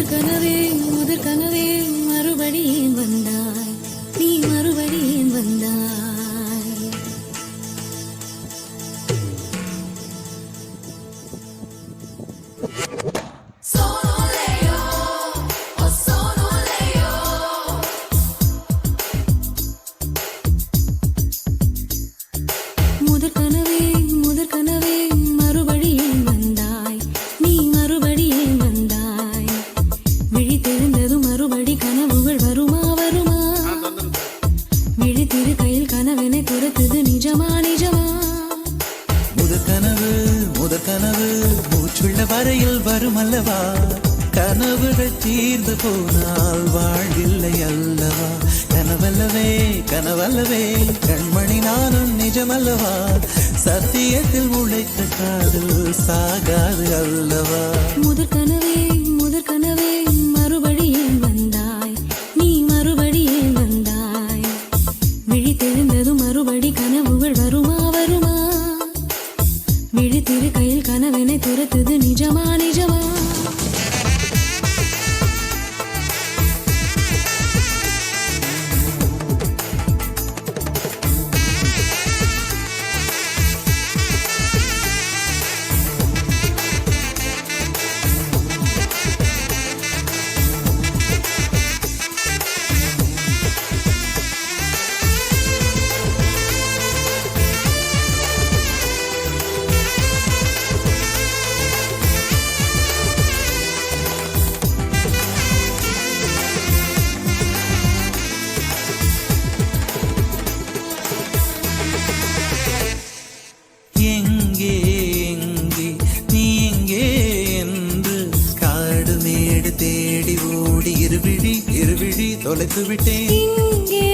முதற் கனவே மறுபடியும் வந்தாய், நீ மறுபடியும் வந்தாய். முதற் கனவே மறுபடியும் வந்தாய், நீ மறுபடியும் வந்தாய். விழித்தெழுந்ததும் மறுபடி கனவுகள் வருமா வருமா? விழித்திரு கையில் கனவென துரத்துது நிஜமா நிஜமா? முதற் கனவு மூச்சுள்ள வரையில் வரும் அல்லவா? கனவுகள் தீர்ந்து போனால் வாழ்வில்லை அல்லவா? கனவல்லவே கண்மணி நானும் நிஜமல்லவா? சத்தியத்தில் உழைத்த காதல் சாகாது அல்லவா? முதற் கனவே மறுபடியும் வந்தாய், நீ மறுபடியும் வந்தாய். விழித்தெழுந்ததும் மறுபடி கனவுகள் வருமா வருமா? விழித்திரு கையில் கனவென துரத்துது நிஜமா நிஜமா? எங்கே நீ எங்கே என்று காடு மேடு தேடி ஓடி இருவிழி தொலைத்து விட்டேன். இங்கே